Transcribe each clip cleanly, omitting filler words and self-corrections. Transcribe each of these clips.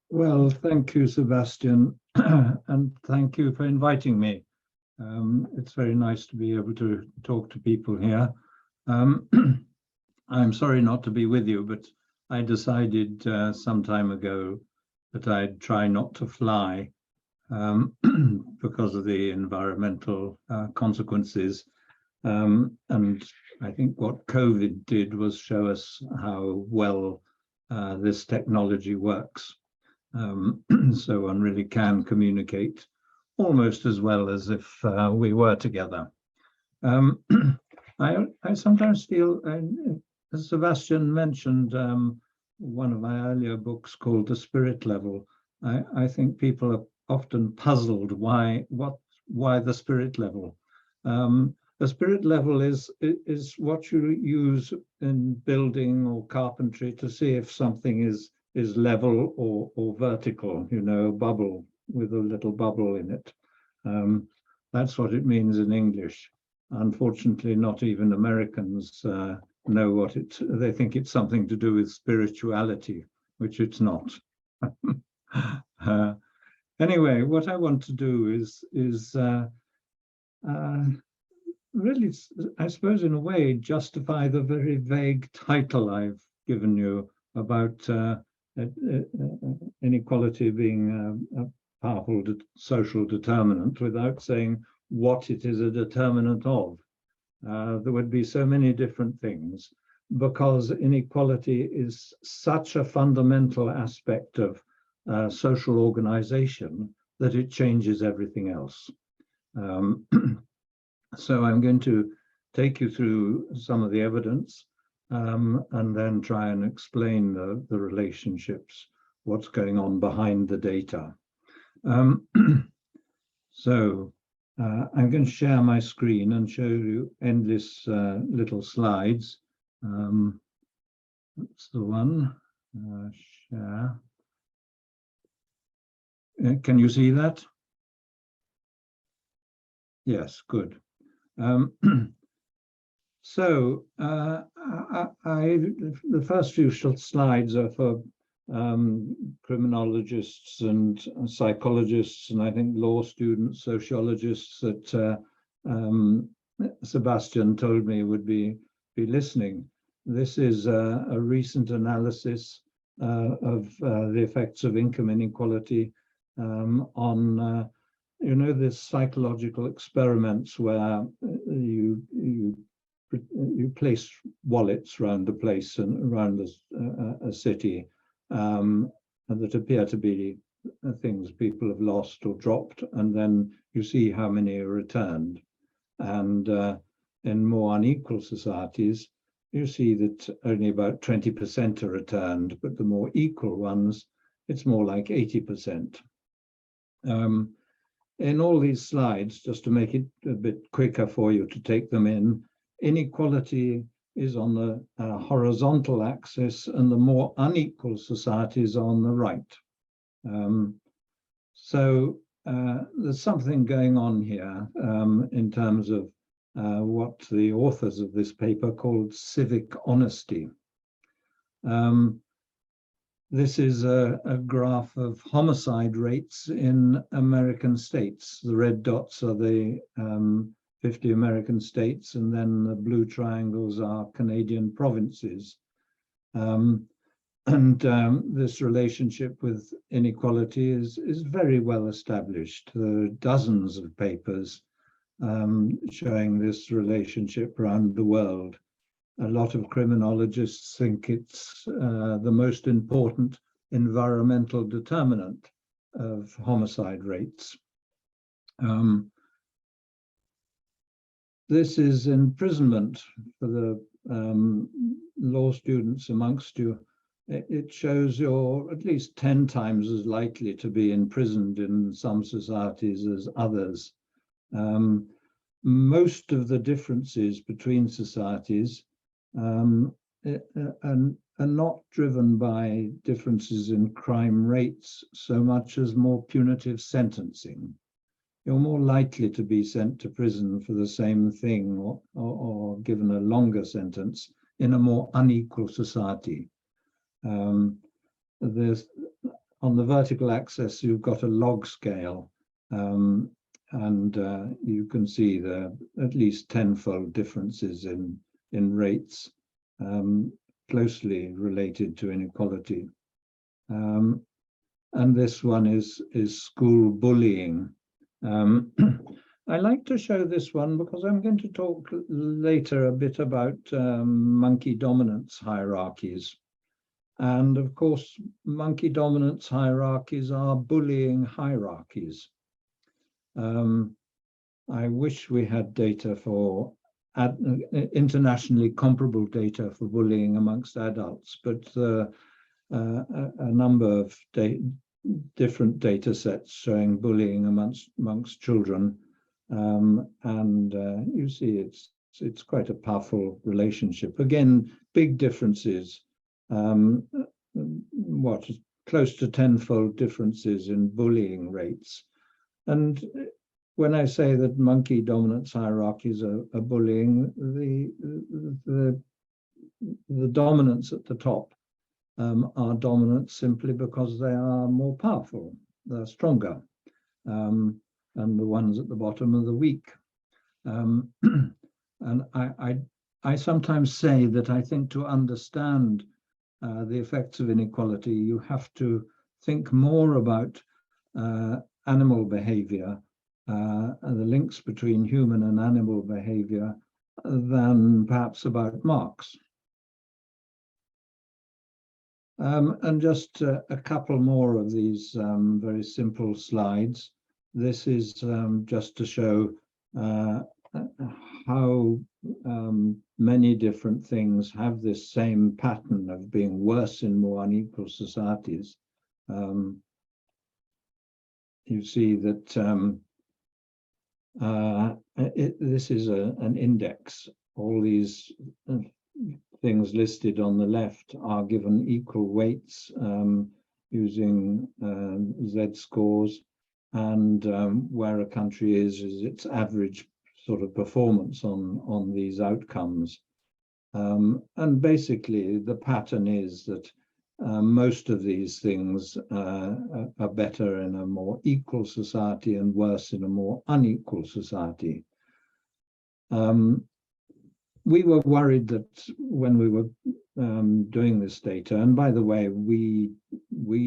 Well, thank you, Sebastian, and thank you for inviting me. It's very nice to be able to talk to people here. I'm sorry not to be with you, but I decided some time ago that I'd try not to fly because of the environmental consequences. And I think what COVID did was show us how well this technology works. So one really can communicate almost as well as if we were together. I sometimes feel, as Sebastian mentioned, one of my earlier books called The Spirit Level. I think people are often puzzled why the spirit level. The spirit level is what you use in building or carpentry to see if something is level or vertical, you know, a bubble with a little bubble in it. That's what it means in English. Unfortunately, not even Americans know what they think it's something to do with spirituality, which it's not. Anyway, what I want to do is really, I suppose, in a way, justify the very vague title I've given you about inequality being a powerful social determinant without saying what it is a determinant of. There would be so many different things because inequality is such a fundamental aspect of social organization that it changes everything else. So I'm going to take you through some of the evidence and then try and explain the relationships, what's going on behind the data. So I'm going to share my screen and show you endless little slides. That's the one. Share. Can you see that? Yes, good. So the first few slides are for criminologists and psychologists, and I think law students, sociologists that Sebastian told me would be listening. This is a recent analysis of the effects of income inequality on you know, this psychological experiments where you place wallets around a place and around a city that appear to be things people have lost or dropped, and then you see how many are returned. And in more unequal societies, you see that only about 20% are returned, but the more equal ones, it's more like 80%. In all these slides, just to make it a bit quicker for you to take them in, inequality is on the horizontal axis and the more unequal societies on the right. So there's something going on here in terms of what the authors of this paper called civic honesty. This is a graph of homicide rates in American states. The red dots are the 50 American states, and then the blue triangles are Canadian provinces. This relationship with inequality is very well established. There are dozens of papers showing this relationship around the world. A lot of criminologists think it's the most important environmental determinant of homicide rates. This is imprisonment for the law students amongst you. It shows you're at least 10 times as likely to be imprisoned in some societies as others. Most of the differences between societies are not driven by differences in crime rates so much as more punitive sentencing. You're more likely to be sent to prison for the same thing or given a longer sentence in a more unequal society. There's on the vertical axis, you've got a log scale, and you can see the at least tenfold differences in rates, closely related to inequality. And this one is school bullying. I like to show this one because I'm going to talk later a bit about monkey dominance hierarchies. And of course, monkey dominance hierarchies are bullying hierarchies. I wish we had data for internationally comparable data for bullying amongst adults, but a number of different data sets showing bullying amongst children. And you see it's quite a powerful relationship. Again, big differences, close to tenfold differences in bullying rates. And when I say that monkey dominance hierarchies are bullying, the dominants at the top are dominant simply because they are more powerful, they're stronger. And the ones at the bottom are the weak. And I sometimes say that I think to understand the effects of inequality, you have to think more about animal behavior and the links between human and animal behavior than perhaps about Marx. And just a couple more of these very simple slides. This is just to show how many different things have this same pattern of being worse in more unequal societies. You see that this is an index. All these things listed on the left are given equal weights using Z-scores. And where a country is its average sort of performance on these outcomes. And basically, the pattern is that most of these things are better in a more equal society and worse in a more unequal society. We were worried that when we were doing this data, and by the way, we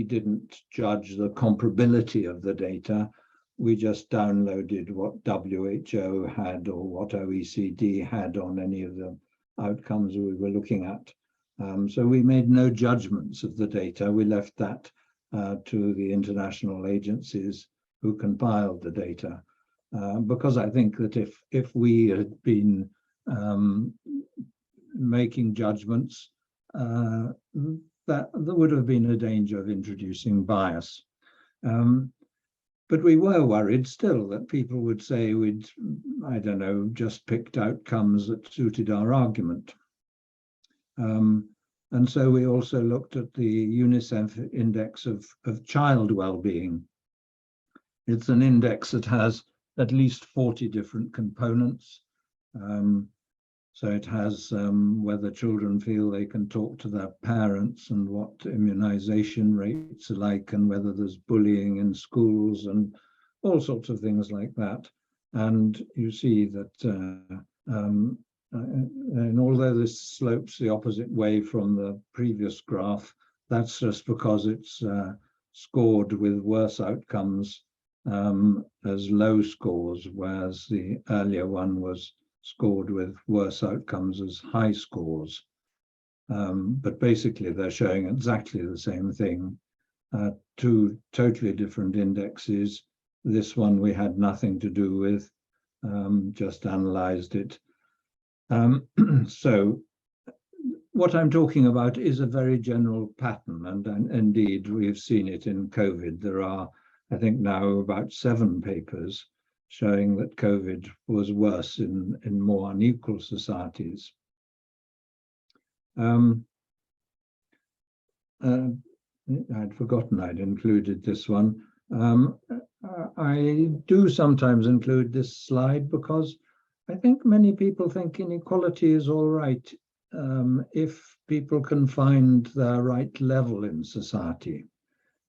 didn't judge the comparability of the data. We just downloaded what WHO had or what OECD had on any of the outcomes we were looking at. So we made no judgments of the data. We left that to the international agencies who compiled the data, because I think that if we had been making judgments, that there would have been a danger of introducing bias. But we were worried still that people would say we'd, I don't know, just picked outcomes that suited our argument. And so we also looked at the UNICEF index of child well-being. It's an index that has at least 40 different components. So it has whether children feel they can talk to their parents and what immunization rates are like and whether there's bullying in schools and all sorts of things like that. And you see that and although this slopes the opposite way from the previous graph, that's just because it's scored with worse outcomes as low scores, whereas the earlier one was scored with worse outcomes as high scores. But basically they're showing exactly the same thing. Two totally different indexes. This one we had nothing to do with, just analyzed it. So what I'm talking about is a very general pattern, and indeed we've seen it in COVID. There are, I think now, about 7 papers showing that COVID was worse in more unequal societies. I'd forgotten I'd included this one. I do sometimes include this slide because I think many people think inequality is all right if people can find their right level in society,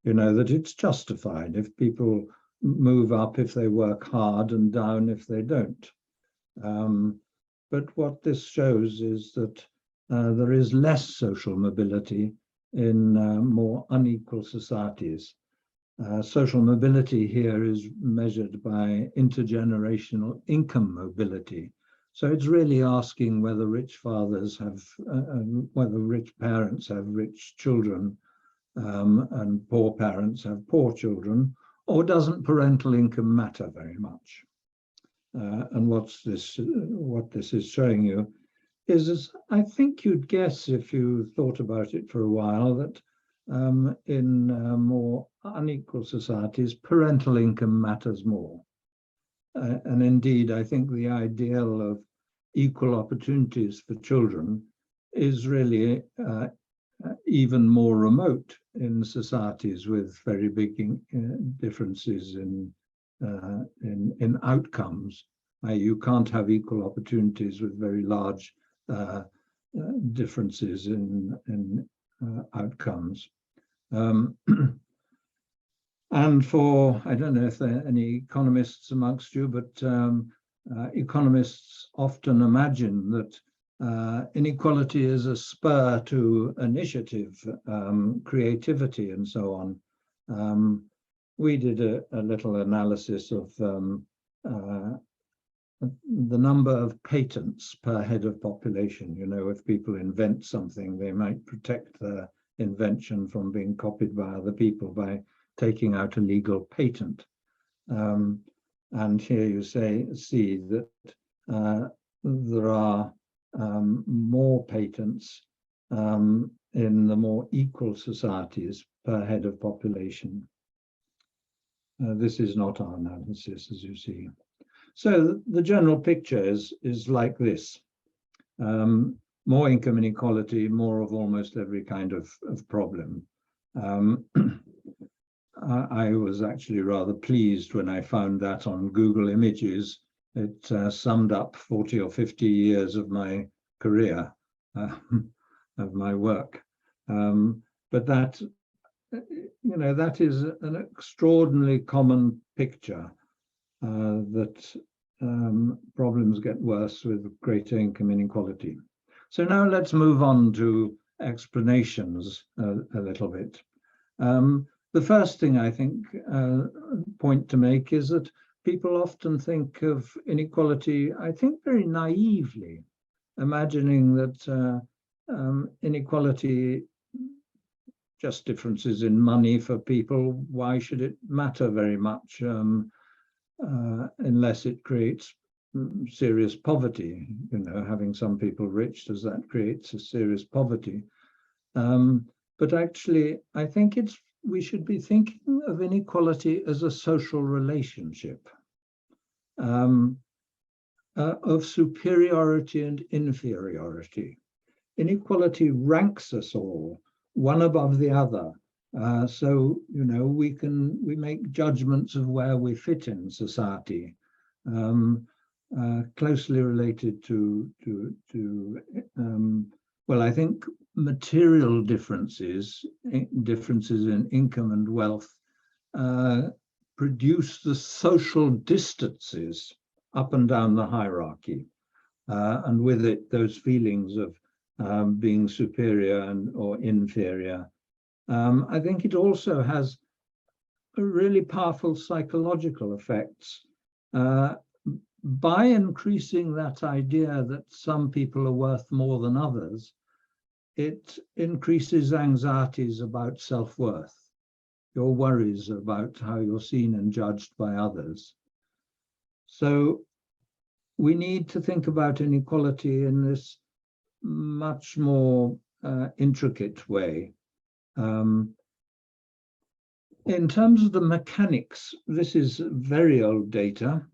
that it's justified if people move up if they work hard and down if they don't. But what this shows is that there is less social mobility in more unequal societies. Social mobility here is measured by intergenerational income mobility. So it's really asking whether rich fathers have, whether rich parents have rich children, and poor parents have poor children, or doesn't parental income matter very much? And what this is showing you is, I think you'd guess if you thought about it for a while, that in more unequal societies, parental income matters more. And indeed, I think the ideal of equal opportunities for children is really even more remote in societies with very big differences in outcomes. You can't have equal opportunities with very large differences in outcomes. And for, I don't know if there are any economists amongst you, but economists often imagine that inequality is a spur to initiative, creativity, and so on. We did a little analysis of the number of patents per head of population. If people invent something, they might protect their invention from being copied by other people by taking out a legal patent. And here you see that there are more patents in the more equal societies per head of population. This is not our analysis, as you see. So the general picture is like this. More income inequality, more of almost every kind of problem. I was actually rather pleased when I found that on Google Images. It summed up 40 or 50 years of my career, of my work. But that, that is an extraordinarily common picture, that problems get worse with greater income inequality. So now let's move on to explanations a little bit. The first thing I think, point to make, is that people often think of inequality, I think, very naively, imagining that inequality, just differences in money for people, why should it matter very much unless it creates serious poverty? Having some people rich, does that create a serious poverty? But actually, I think we should be thinking of inequality as a social relationship, of superiority and inferiority. Inequality ranks us all, one above the other. So, we make judgments of where we fit in society, closely related to well, I think material differences in income and wealth, produce the social distances up and down the hierarchy, and with it those feelings of being superior or inferior. I think it also has really powerful psychological effects. By increasing that idea that some people are worth more than others, it increases anxieties about self-worth, your worries about how you're seen and judged by others. So we need to think about inequality in this much more intricate way. In terms of the mechanics, this is very old data,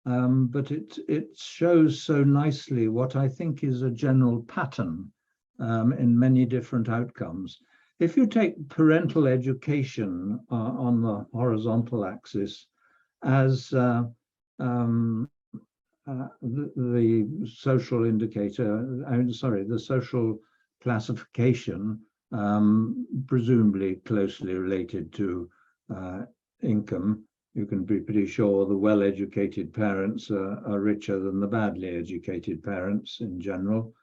but it shows so nicely what I think is a general pattern in many different outcomes. If you take parental education on the horizontal axis as the social indicator, the social classification, presumably closely related to income. You can be pretty sure the well-educated parents are richer than the badly educated parents in general.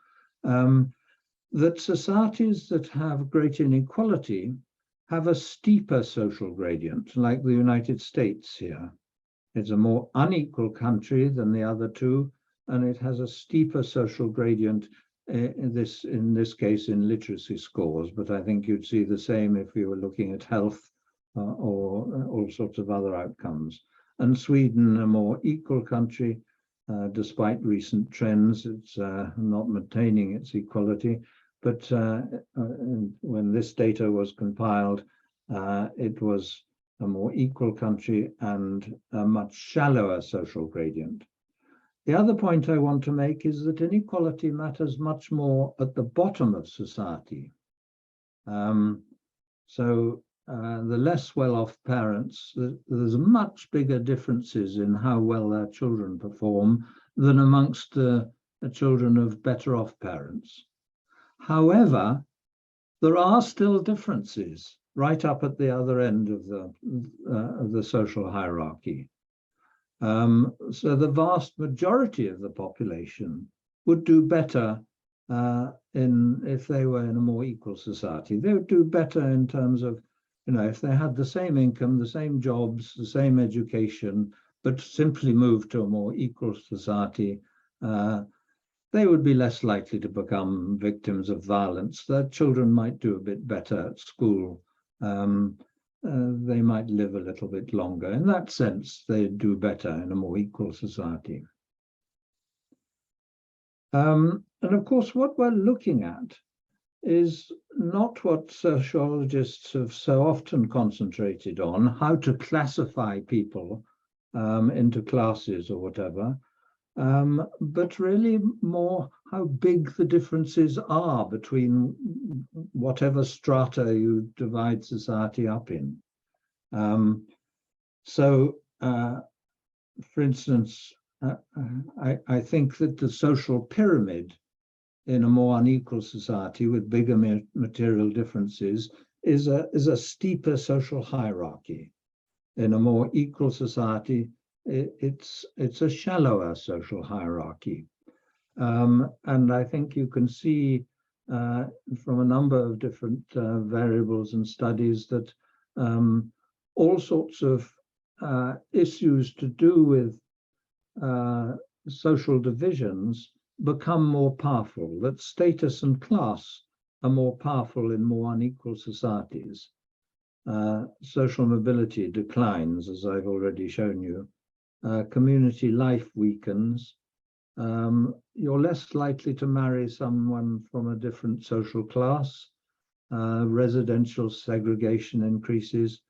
That societies that have great inequality have a steeper social gradient, like the United States here. It's a more unequal country than the other two, and it has a steeper social gradient in this case in literacy scores, but I think you'd see the same if you were looking at health or all sorts of other outcomes. And Sweden, a more equal country, despite recent trends, it's not maintaining its equality, but when this data was compiled, it was a more equal country and a much shallower social gradient. The other point I want to make is that inequality matters much more at the bottom of society. So the less well-off parents, there's much bigger differences in how well their children perform than amongst the children of better-off parents. However, there are still differences right up at the other end of the social hierarchy. So the vast majority of the population would do better if they were in a more equal society. They would do better in terms of, if they had the same income, the same jobs, the same education, but simply moved to a more equal society, they would be less likely to become victims of violence. Their children might do a bit better at school. They might live a little bit longer. In that sense, they do better in a more equal society. And of course, what we're looking at is not what sociologists have so often concentrated on, how to classify people into classes or whatever, but really more how big the differences are between whatever strata you divide society up in. For instance, I think that the social pyramid in a more unequal society with bigger material differences is a steeper social hierarchy. In a more equal society, it's a shallower social hierarchy. And I think you can see from a number of different variables and studies that all sorts of issues to do with social divisions become more powerful, that status and class are more powerful in more unequal societies. Social mobility declines, as I've already shown you. Community life weakens. You're less likely to marry someone from a different social class. Residential segregation increases.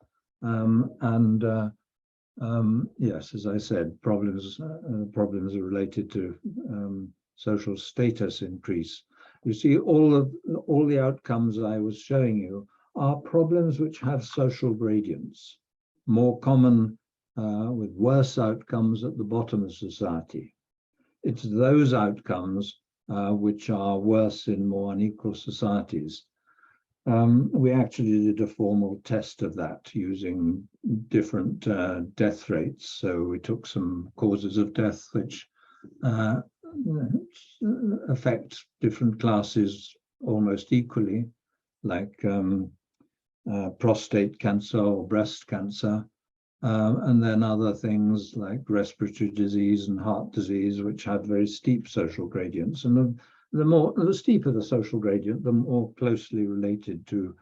Yes, as I said, problems related to social status increase. You see, all the outcomes I was showing you are problems which have social gradients, more common with worse outcomes at the bottom of society. It's those outcomes which are worse in more unequal societies. We actually did a formal test of that using different death rates. So we took some causes of death which affect different classes almost equally, like prostate cancer or breast cancer, and then other things like respiratory disease and heart disease, which had very steep social gradients. And the steeper the social gradient, the more closely related to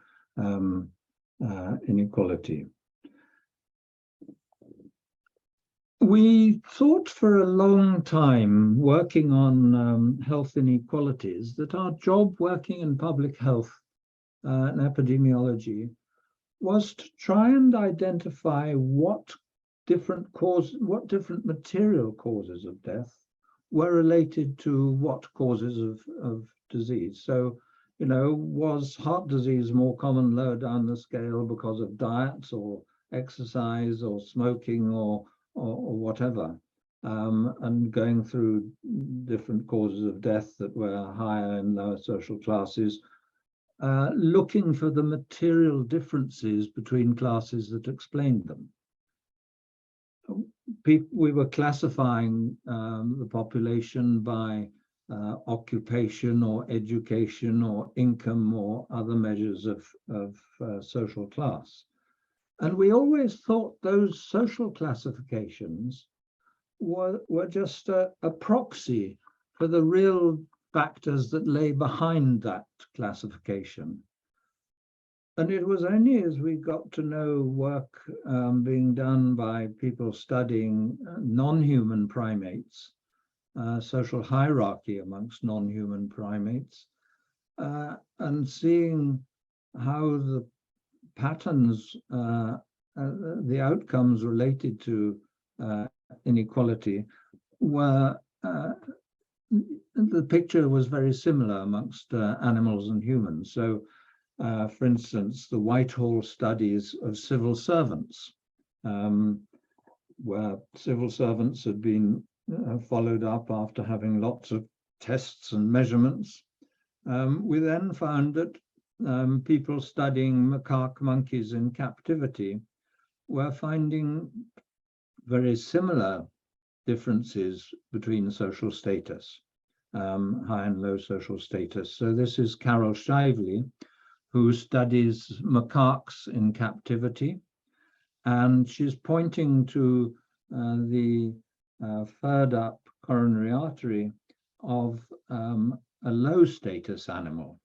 inequality. We thought for a long time, working on health inequalities, that our job working in public health and epidemiology was to try and identify what different material causes of death were related to what causes of disease. So, was heart disease more common lower down the scale because of diet or exercise or smoking or whatever? and going through different causes of death that were higher in lower social classes, looking for the material differences between classes that explained them. We were classifying the population by occupation or education or income or other measures of social class. And we always thought those social classifications were just a proxy for the real factors that lay behind that classification. And it was only as we got to know work being done by people studying non-human primates, social hierarchy amongst non-human primates, and seeing how the patterns, the outcomes related to inequality were, the picture was very similar amongst animals and humans. So, for instance, the Whitehall studies of civil servants, where civil servants had been followed up after having lots of tests and measurements. We then found that people studying macaque monkeys in captivity were finding very similar differences between social status, high and low social status. So this is Carol Shively, who studies macaques in captivity, and she's pointing to the furred up coronary artery of a low status animal.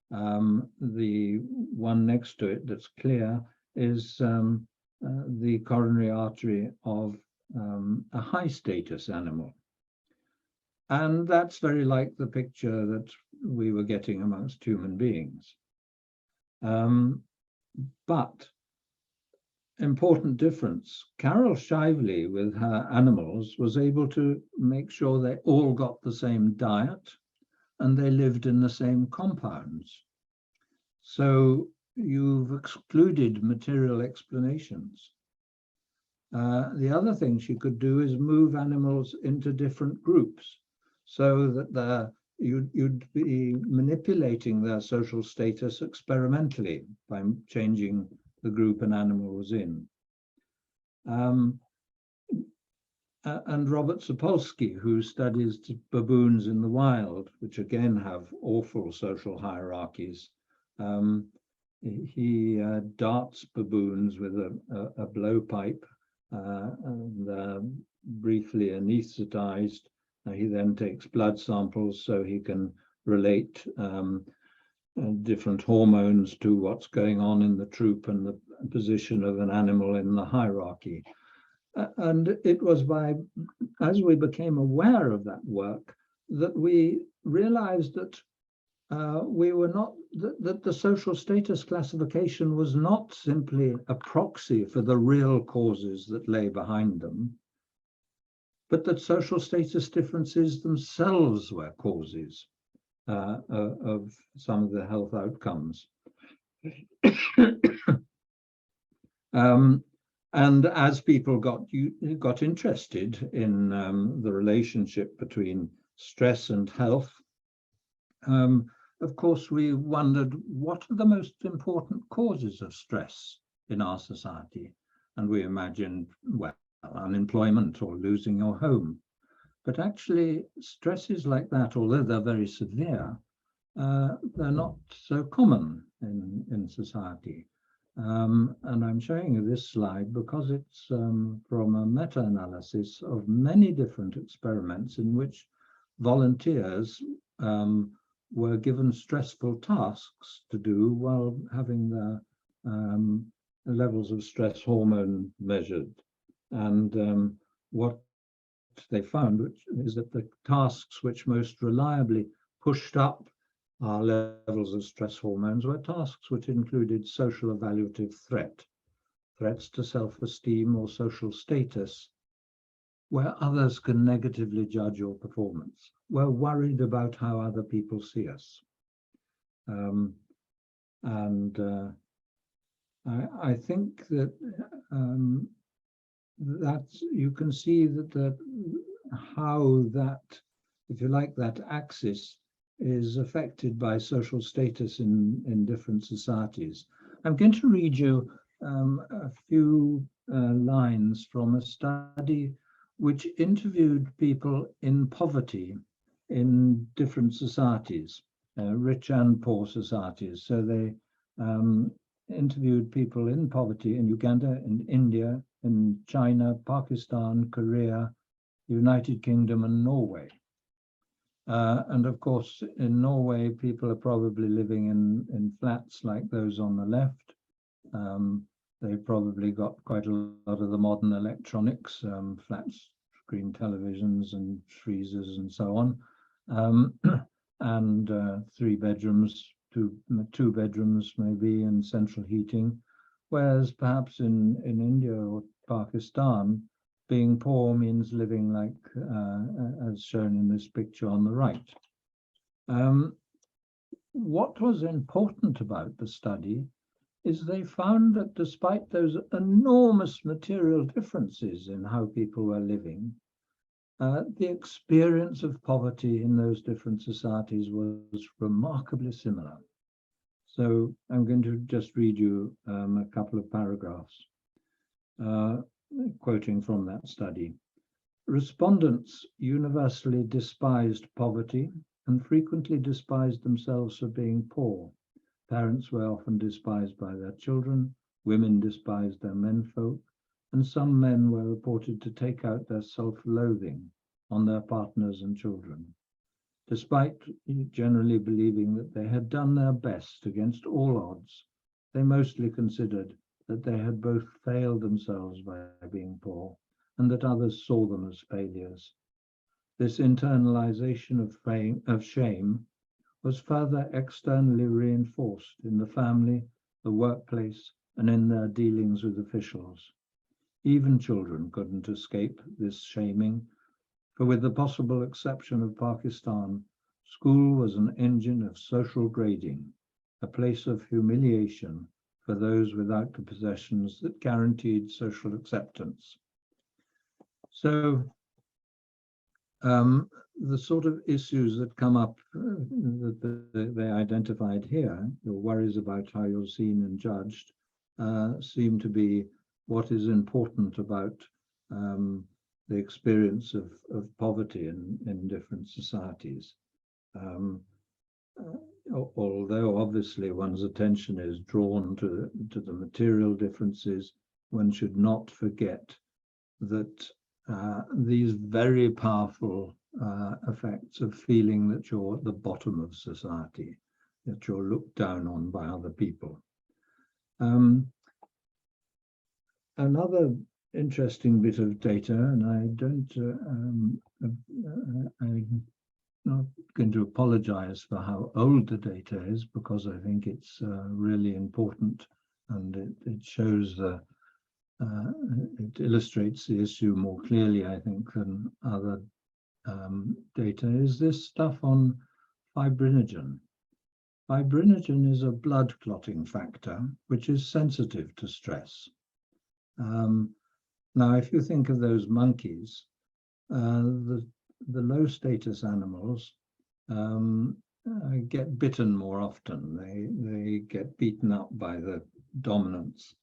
The one next to it that's clear is the coronary artery of a high status animal. And that's very like the picture that we were getting amongst human beings. But important difference, Carol Shively with her animals was able to make sure they all got the same diet and they lived in the same compounds. So you've excluded material explanations. The other thing she could do is move animals into different groups so that you'd be manipulating their social status experimentally by changing the group an animal was in. And Robert Sapolsky, who studies baboons in the wild, which again have awful social hierarchies, he darts baboons with a blowpipe and briefly anesthetized. He then takes blood samples so he can relate different hormones to what's going on in the troop and the position of an animal in the hierarchy. And it was as we became aware of that work, that we realized that that the social status classification was not simply a proxy for the real causes that lay behind them, but that social status differences themselves were causes of some of the health outcomes. And as people got interested in the relationship between stress and health, of course, we wondered, what are the most important causes of stress in our society? And we imagined, well, unemployment or losing your home. But actually, stresses like that, although they're very severe, they're not so common in society. And I'm showing you this slide because it's from a meta-analysis of many different experiments in which volunteers were given stressful tasks to do while having their levels of stress hormone measured. And what they found is that the tasks which most reliably pushed up our levels of stress hormones were tasks which included social evaluative threats to self-esteem or social status, where others can negatively judge your performance. We're worried about how other people see us. I think that you can see that how that, if you like, that axis is affected by social status in different societies. I'm going to read you a few lines from a study which interviewed people in poverty in different societies, rich and poor societies. So they interviewed people in poverty in Uganda, in India, in China, Pakistan, Korea, United Kingdom, and Norway. And of course, in Norway, people are probably living in flats like those on the left. They've probably got quite a lot of the modern electronics, flats, screen televisions and freezers and so on, and 3 bedrooms, two bedrooms maybe, and central heating. Whereas perhaps in India or Pakistan, being poor means living like, as shown in this picture on the right. What was important about the study is they found that despite those enormous material differences in how people were living, the experience of poverty in those different societies was remarkably similar. So I'm going to just read you a couple of paragraphs, quoting from that study. Respondents universally despised poverty and frequently despised themselves for being poor. Parents were often despised by their children, women despised their menfolk, and some men were reported to take out their self-loathing on their partners and children. Despite generally believing that they had done their best against all odds, they mostly considered that they had both failed themselves by being poor and that others saw them as failures. This internalization of shame was further externally reinforced in the family, the workplace, and in their dealings with officials. Even children couldn't escape this shaming, for with the possible exception of Pakistan, school was an engine of social grading, a place of humiliation for those without the possessions that guaranteed social acceptance. So the sort of issues that come up that they identified here, your worries about how you're seen and judged, seem to be what is important about the experience of poverty in different societies. Although obviously one's attention is drawn to the material differences, one should not forget that these very powerful effects of feeling that you're at the bottom of society, that you're looked down on by other people. Another interesting bit of data, and I'm not going to apologize for how old the data is, because I think it's really important, and it shows it illustrates the issue more clearly, I think, than other data, is this stuff on fibrinogen. Fibrinogen is a blood clotting factor which is sensitive to stress. Now, if you think of those monkeys, the low status animals get bitten more often. They get beaten up by the dominants.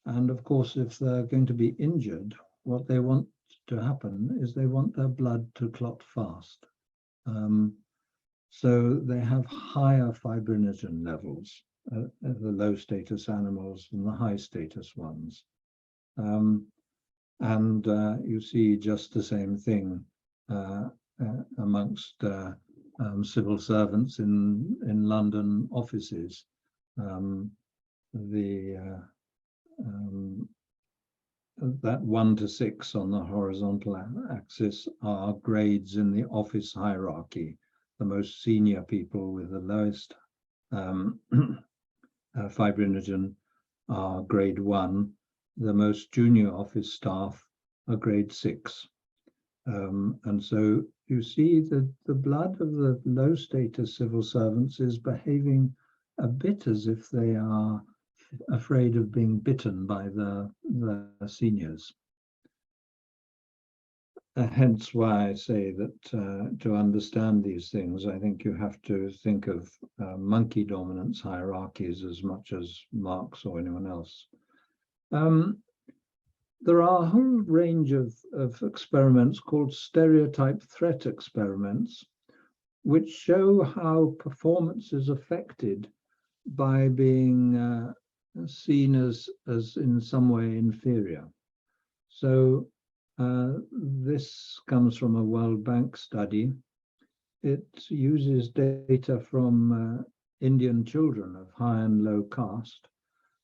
And of course, if they're going to be injured, what they want to happen is they want their blood to clot fast. So they have higher fibrinogen levels, the low status animals than the high status ones. And you see just the same thing amongst civil servants in London offices. That 1 to 6 on the horizontal axis are grades in the office hierarchy. The most senior people with the lowest fibrinogen are grade 1. The most junior office staff are grade 6. And so you see that the blood of the low status civil servants is behaving a bit as if they are afraid of being bitten by the seniors. hence why I say that to understand these things, I think you have to think of monkey dominance hierarchies as much as Marx or anyone else. There are a whole range of experiments called stereotype threat experiments, which show how performance is affected by being seen as in some way inferior. So this comes from a World Bank study. It uses data from Indian children of high and low caste,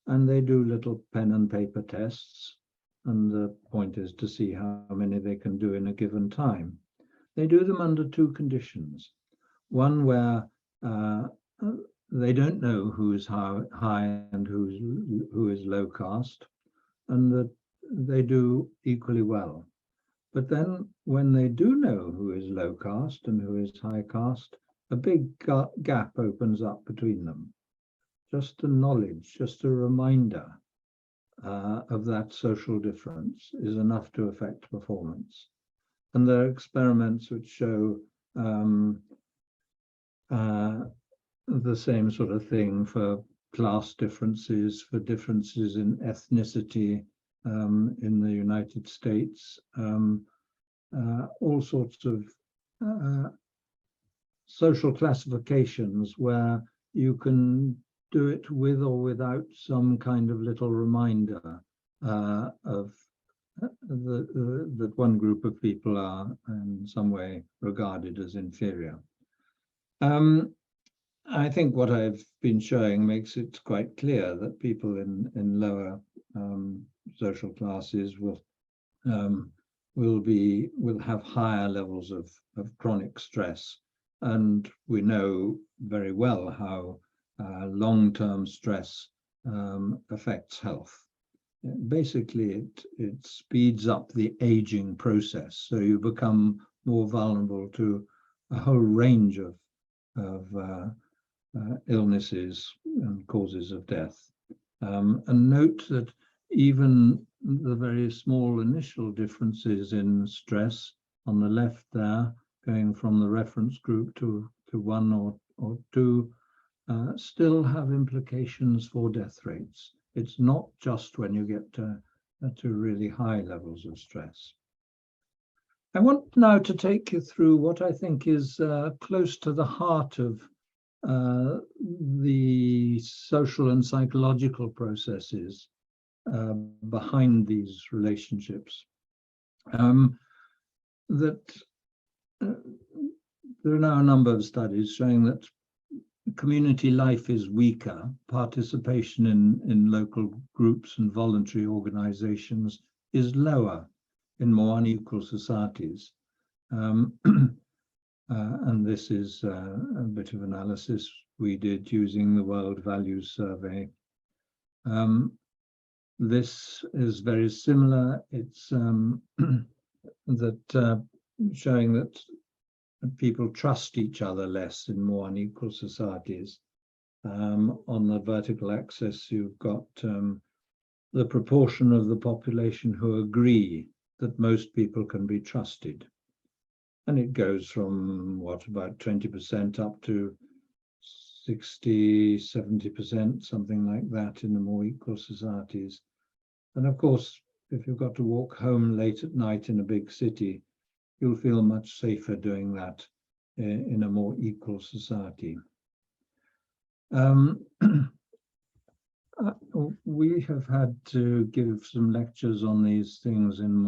and they do little pen and paper tests. And the point is to see how many they can do in a given time. They do them under two conditions. One where they don't know who is high and who is low caste, and that they do equally well. But then when they do know who is low caste and who is high caste, a big gap opens up between them. Just a knowledge, just a reminder of that social difference is enough to affect performance. And there are experiments which show the same sort of thing for class differences, for differences in ethnicity in the United States, all sorts of social classifications where you can do it with or without some kind of little reminder of that one group of people are in some way regarded as inferior. I think what I've been showing makes it quite clear that people in lower social classes will have higher levels of chronic stress, and we know very well how long-term stress affects health. Basically, it speeds up the aging process, so you become more vulnerable to a whole range of illnesses and causes of death. And note that even the very small initial differences in stress on the left there, going from the reference group to 1 or 2, still have implications for death rates. It's not just when you get to really high levels of stress. I want now to take you through what I think is close to the heart of the social and psychological processes behind these relationships. There are now a number of studies showing that community life is weaker, participation in local groups and voluntary organizations is lower in more unequal societies. And this is a bit of analysis we did using the World Values Survey. This is very similar. It's showing that people trust each other less in more unequal societies. On the vertical axis, you've got the proportion of the population who agree that most people can be trusted. And it goes from about 20% up to 60, 70%, something like that in the more equal societies. And of course, if you've got to walk home late at night in a big city, you'll feel much safer doing that in a more equal society. We have had to give some lectures on these things in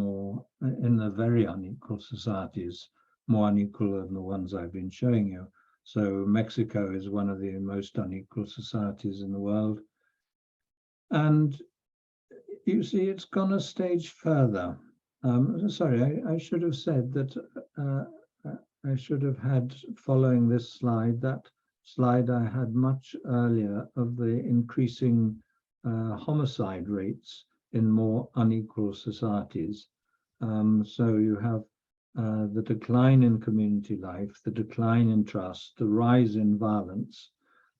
the very unequal societies, more unequal than the ones I've been showing you. So Mexico is one of the most unequal societies in the world. And you see, it's gone a stage further. Sorry, I should have said that I should have had, following this slide, that slide I had much earlier of the increasing homicide rates in more unequal societies. So you have the decline in community life, the decline in trust, the rise in violence.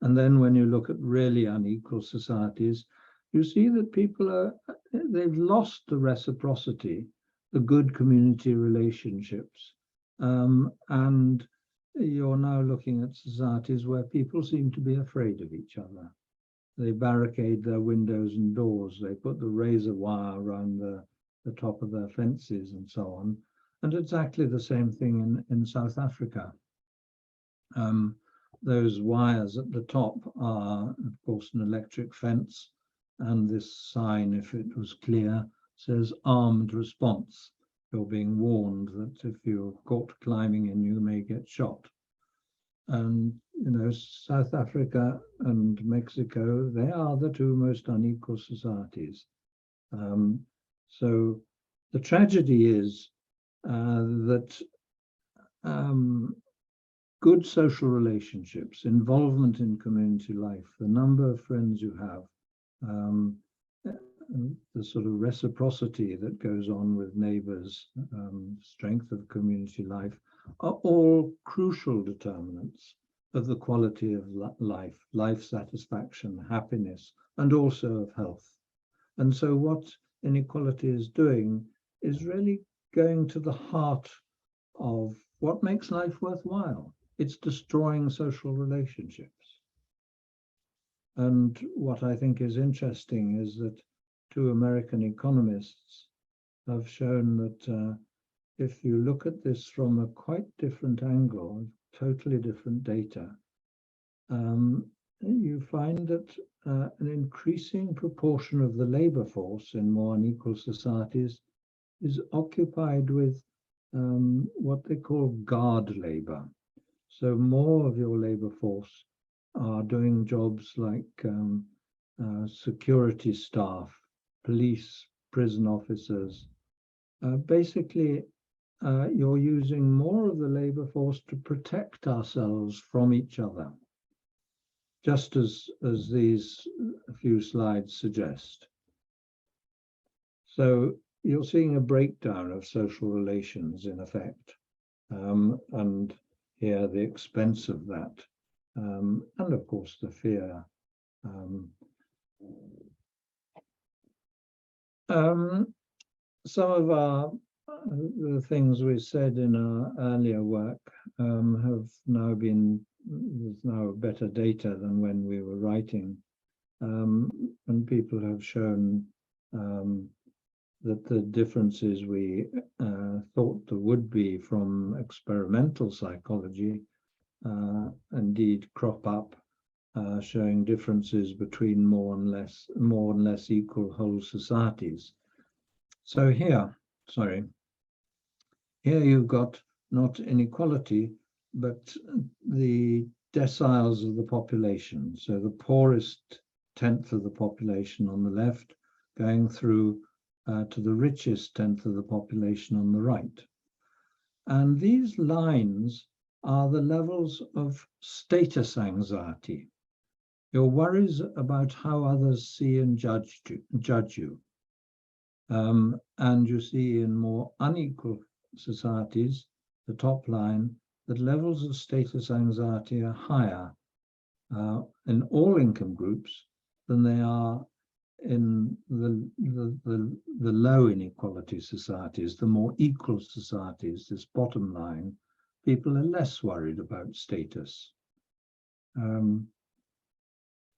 And then when you look at really unequal societies, you see that they've lost the reciprocity the good community relationships. And you're now looking at societies where people seem to be afraid of each other. They barricade their windows and doors. They put the razor wire around the top of their fences and so on. And exactly the same thing in South Africa. Those wires at the top are, of course, an electric fence. And this sign, if it was clear, says armed response. You're being warned that if you're caught climbing in, you may get shot. And, you know, South Africa and Mexico, they are the two most unequal societies. So the tragedy is that good social relationships, involvement in community life, the number of friends you have, the sort of reciprocity that goes on with neighbors, strength of community life, are all crucial determinants of the quality of life satisfaction, happiness, and also of health. And so what inequality is doing is really going to the heart of what makes life worthwhile. It's destroying social relationships. And what I think is interesting is that two American economists have shown that if you look at this from a quite different angle, totally different data, you find that an increasing proportion of the labor force in more unequal societies is occupied with what they call guard labor. So more of your labor force are doing jobs like security staff, police, prison officers. Basically, you're using more of the labor force to protect ourselves from each other, just as these few slides suggest. So you're seeing a breakdown of social relations in effect, and here the expense of that, and of course the fear. Some of the things we said in our earlier work have now been, there's now better data than when we were writing, and people have shown that the differences we thought there would be from experimental psychology indeed crop up, showing differences between more and less equal whole societies. So here you've got not inequality, but the deciles of the population. So the poorest tenth of the population on the left, going through to the richest tenth of the population on the right. And these lines are the levels of status anxiety, your worries about how others see and judge you. And you see in more unequal societies, the top line, that levels of status anxiety are higher in all income groups than they are in the low inequality societies, the more equal societies. This bottom line, people are less worried about status.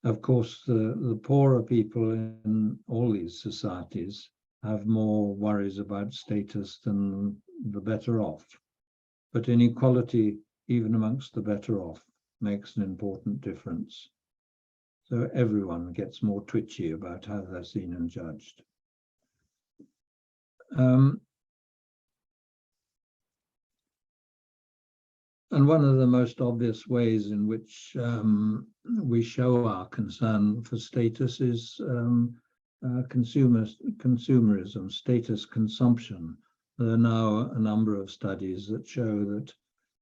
Of course, the poorer people in all these societies have more worries about status than the better off. But inequality, even amongst the better off, makes an important difference. So everyone gets more twitchy about how they're seen and judged. And one of the most obvious ways in which we show our concern for status is consumerism, status consumption. There are now a number of studies that show that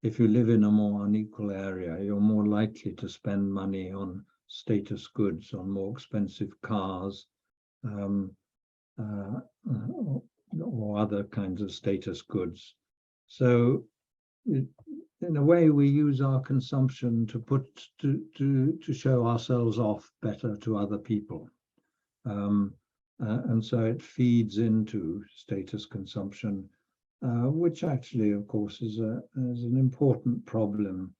if you live in a more unequal area, you're more likely to spend money on status goods, on more expensive cars, or other kinds of status goods. So in a way, we use our consumption to show ourselves off better to other people. and so it feeds into status consumption, which actually, of course, is an important problem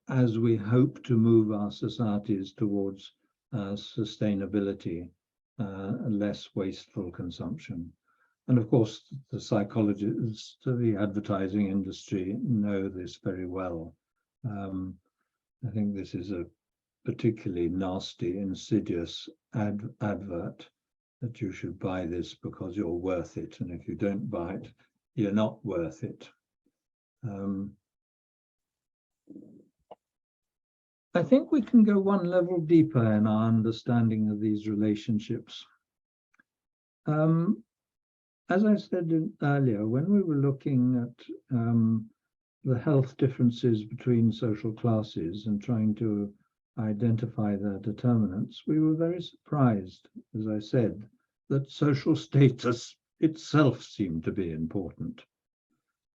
as we hope to move our societies towards sustainability, less wasteful consumption. And of course, the psychologists, the advertising industry know this very well. I think this is a particularly nasty, insidious advert that you should buy this because you're worth it. And if you don't buy it, you're not worth it. I think we can go one level deeper in our understanding of these relationships. As I said earlier, when we were looking at the health differences between social classes and trying to identify their determinants, we were very surprised, as I said, that social status itself seemed to be important.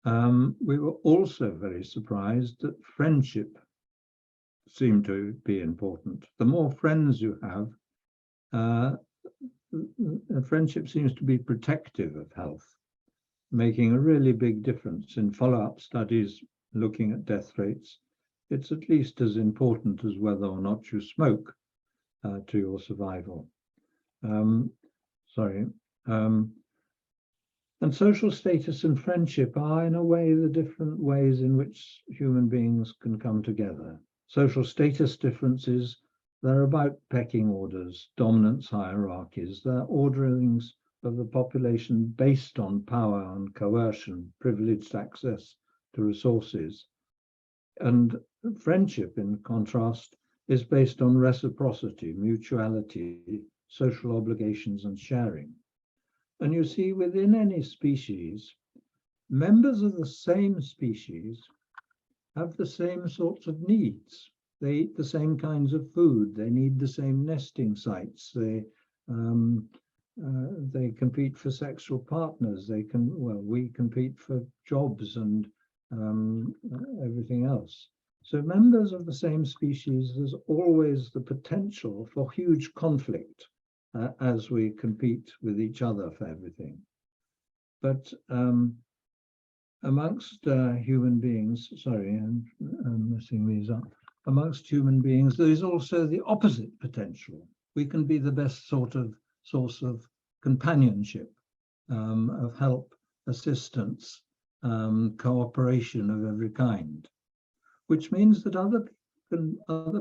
We were also very surprised that friendship seemed to be important. The more friends you have, friendship seems to be protective of health, making a really big difference in follow-up studies looking at death rates. It's at least as important as whether or not you smoke to your survival. And social status and friendship are, in a way, the different ways in which human beings can come together. Social status differences, they're about pecking orders, dominance hierarchies, they're orderings of the population based on power and coercion, privileged access to resources. And friendship, in contrast, is based on reciprocity, mutuality, social obligations, and sharing. And you see, within any species, members of the same species have the same sorts of needs. They eat the same kinds of food. They need the same nesting sites. They compete for sexual partners. We compete for jobs and everything else. So members of the same species, there's always the potential for huge conflict as we compete with each other for everything. But amongst human beings, sorry, I'm messing these up. Amongst human beings, there is also the opposite potential. We can be the best source of companionship, of help, assistance, cooperation of every kind, which means that other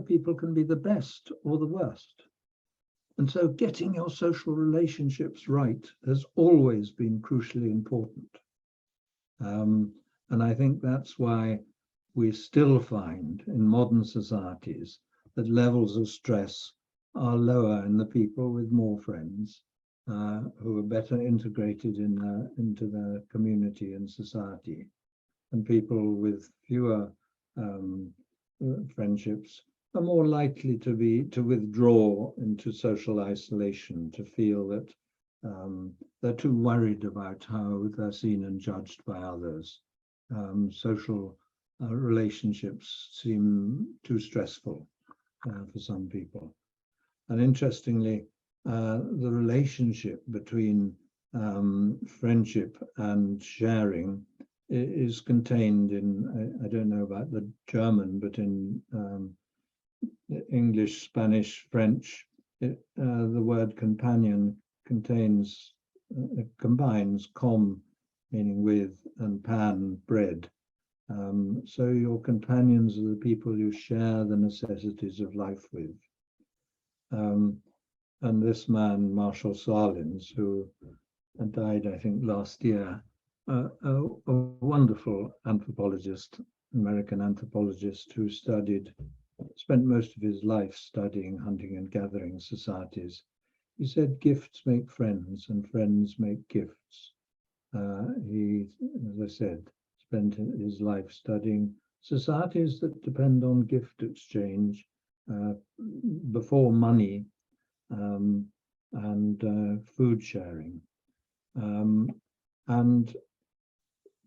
people can be the best or the worst. And so getting your social relationships right has always been crucially important. And I think that's why we still find in modern societies that levels of stress are lower in the people with more friends, who are better integrated into their community and society, and people with fewer friendships are more likely to withdraw into social isolation, to feel that they're too worried about how they're seen and judged by others. Social relationships seem too stressful for some people. And interestingly, the relationship between friendship and sharing is contained in, I don't know about the German, but in English, Spanish, French, the word companion combines com, meaning with, and pan, bread. So your companions are the people you share the necessities of life with. And this man, Marshall Salins, who died, I think, last year, a wonderful anthropologist, American anthropologist, who spent most of his life studying hunting and gathering societies. He said, gifts make friends and friends make gifts. He, as I said, spent his life studying societies that depend on gift exchange before money and food sharing. And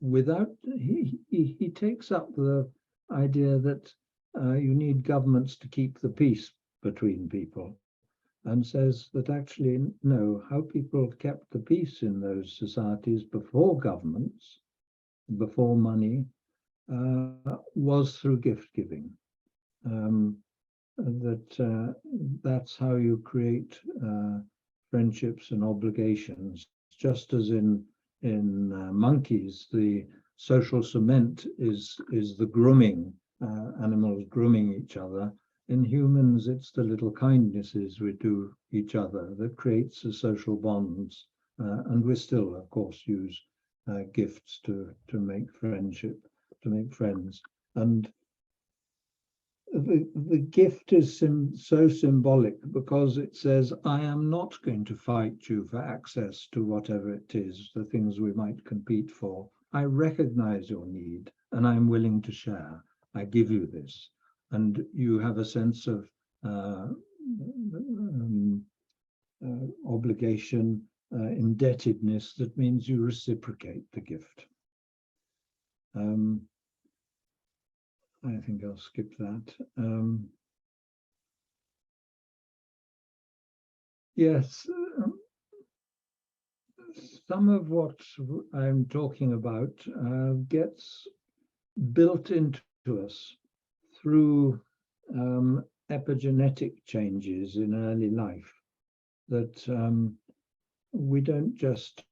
without, he takes up the idea that you need governments to keep the peace between people. and says that actually, no, how people kept the peace in those societies before governments, before money, was through gift giving. That's how you create friendships and obligations. Just as in monkeys, the social cement is the grooming, animals grooming each other. In humans, it's the little kindnesses we do each other that creates the social bonds. And we still, of course, use gifts to make friendship, to make friends. And the gift is so symbolic because it says, I am not going to fight you for access to whatever it is, the things we might compete for. I recognize your need and I'm willing to share. I give you this. And you have a sense of obligation, indebtedness, that means you reciprocate the gift. I think I'll skip that. Yes, some of what I'm talking about gets built into us through epigenetic changes in early life, that we don't just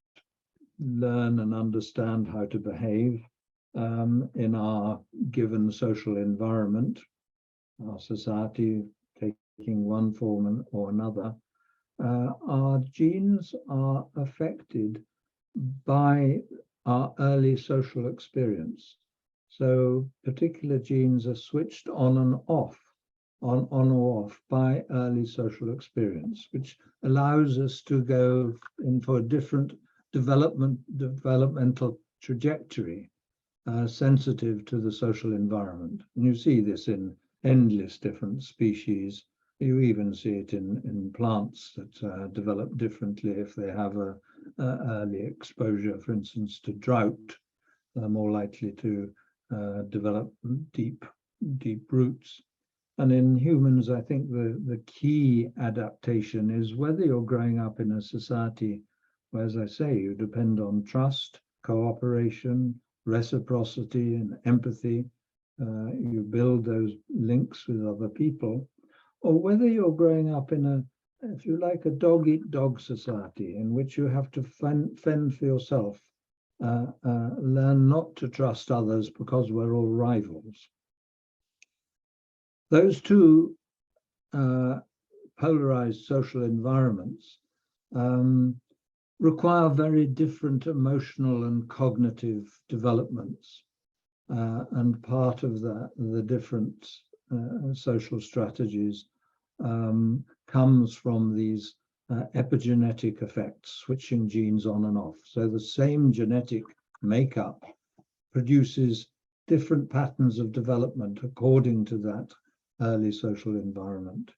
learn and understand how to behave in our given social environment, our society taking one form or another. Our genes are affected by our early social experience. So particular genes are switched on and off, on or off by early social experience, which allows us to go into a different developmental trajectory, sensitive to the social environment. And you see this in endless different species. You even see it in plants that develop differently if they have a early exposure, for instance, to drought. They're more likely to develop deep roots. And in humans, I think the key adaptation is whether you're growing up in a society where, as I say, you depend on trust, cooperation, reciprocity, and empathy. You build those links with other people, or whether you're growing up in a, if you like, a dog-eat-dog society in which you have to fend for yourself, learn not to trust others because we're all rivals. Those two polarized social environments require very different emotional and cognitive developments. And part of the different social strategies comes from these epigenetic effects, switching genes on and off. So the same genetic makeup produces different patterns of development according to that early social environment.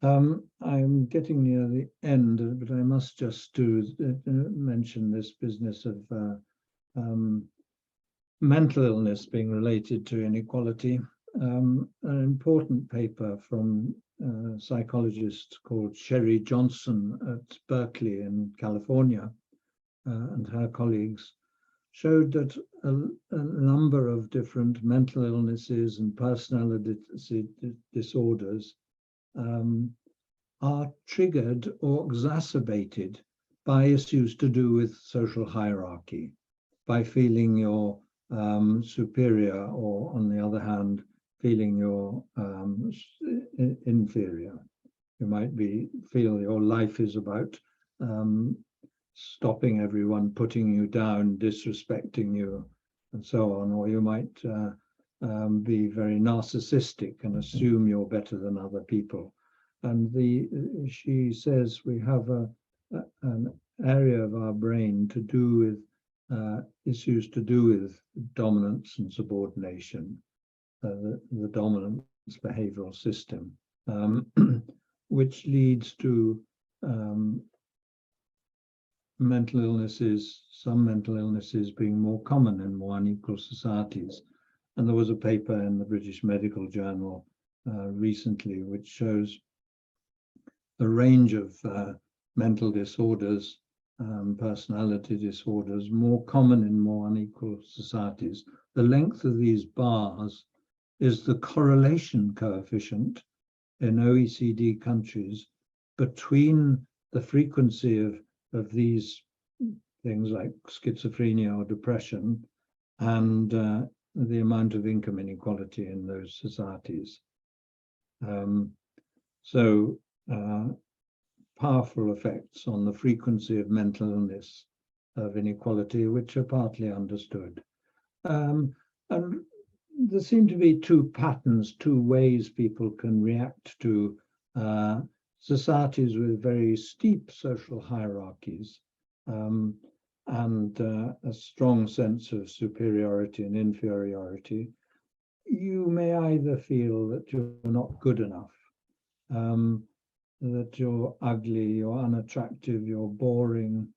I'm getting near the end, but I must just mention this business of mental illness being related to inequality. An important paper from a psychologist called Sherry Johnson at Berkeley in California and her colleagues showed that a number of different mental illnesses and personality disorders are triggered or exacerbated by issues to do with social hierarchy, by feeling you're superior, or on the other hand, feeling you're inferior. You might feel your life is about stopping everyone, putting you down, disrespecting you, and so on. Or you might be very narcissistic and assume you're better than other people. And she says we have an area of our brain to do with issues to do with dominance and subordination, the dominance behavioral system, which leads to mental illnesses, some mental illnesses being more common in more unequal societies. And there was a paper in the British Medical Journal recently which shows the range of mental disorders, personality disorders, more common in more unequal societies. The length of these bars is the correlation coefficient in OECD countries between the frequency of these things like schizophrenia or depression and the amount of income inequality in those societies. Powerful effects on the frequency of mental illness, of inequality, which are partly understood. And there seem to be two patterns, two ways people can react to societies with very steep social hierarchies and a strong sense of superiority and inferiority. You may either feel that you're not good enough, that you're ugly, you're unattractive, you're boring,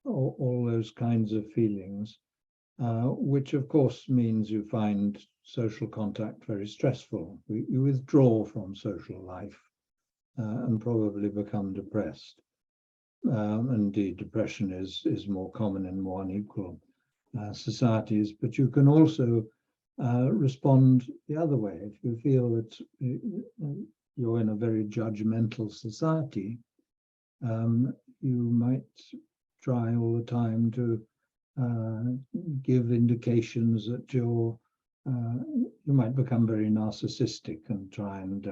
all those kinds of feelings, which of course means you find social contact very stressful. You withdraw from social life and probably become depressed. Indeed, depression is more common in more unequal societies, but you can also respond the other way. If you feel that you're in a very judgmental society, you might try all the time to give indications that you might become very narcissistic and try and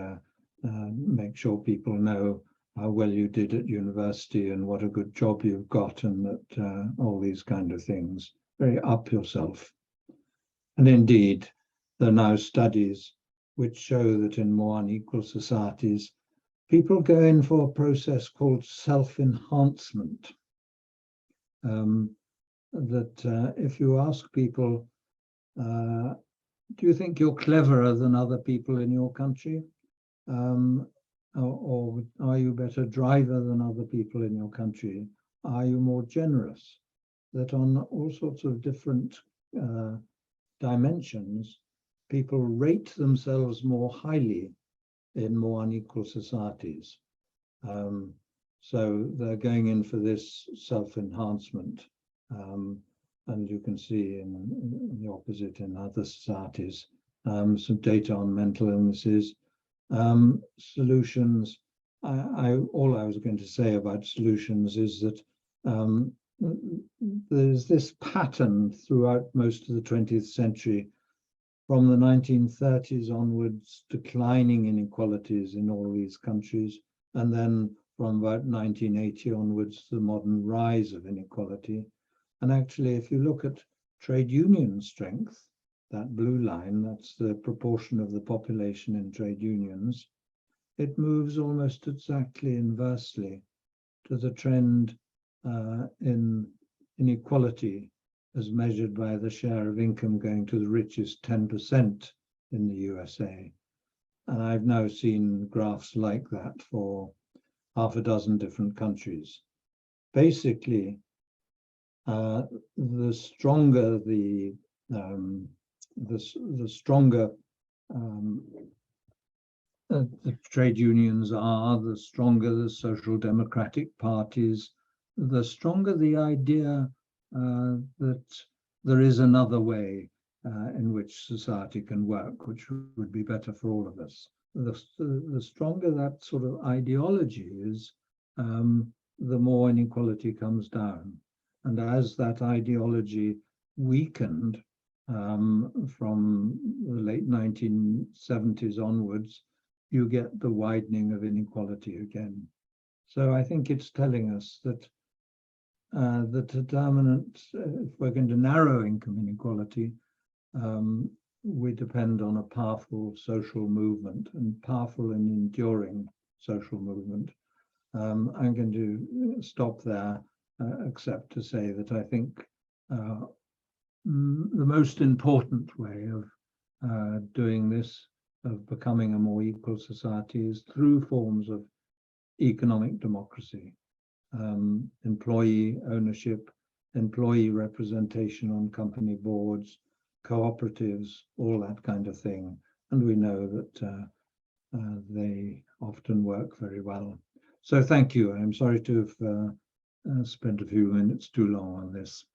make sure people know how well you did at university and what a good job you've got, and that all these kind of things, very up yourself. And indeed, there are now studies which show that in more unequal societies, people go in for a process called self-enhancement. That if you ask people, do you think you're cleverer than other people in your country? Or are you a better driver than other people in your country? Are you more generous? That on all sorts of different dimensions, people rate themselves more highly in more unequal societies. So they're going in for this self-enhancement. And you can see in the opposite in other societies, some data on mental illnesses. Solutions, all I was going to say about solutions is that there's this pattern throughout most of the 20th century, from the 1930s onwards, declining inequalities in all these countries, and then from about 1980 onwards, the modern rise of inequality. And actually, if you look at trade union strength, that blue line, that's the proportion of the population in trade unions, it moves almost exactly inversely to the trend in inequality as measured by the share of income going to the richest 10% in the USA. And I've now seen graphs like that for half a dozen different countries. Basically, the stronger the stronger the trade unions are, the stronger the social democratic parties, the stronger the idea that there is another way in which society can work, which would be better for all of us. The stronger that sort of ideology is, the more inequality comes down. And as that ideology weakened from the late 1970s onwards, you get the widening of inequality again. So I think it's telling us that the determinant, if we're going to narrow income inequality, we depend on a powerful social movement and powerful and enduring social movement. I'm going to stop there, except to say that I think the most important way of doing this, of becoming a more equal society, is through forms of economic democracy, employee ownership, employee representation on company boards, cooperatives, all that kind of thing. And we know that they often work very well. So thank you. I'm sorry to have spent a few minutes too long on this.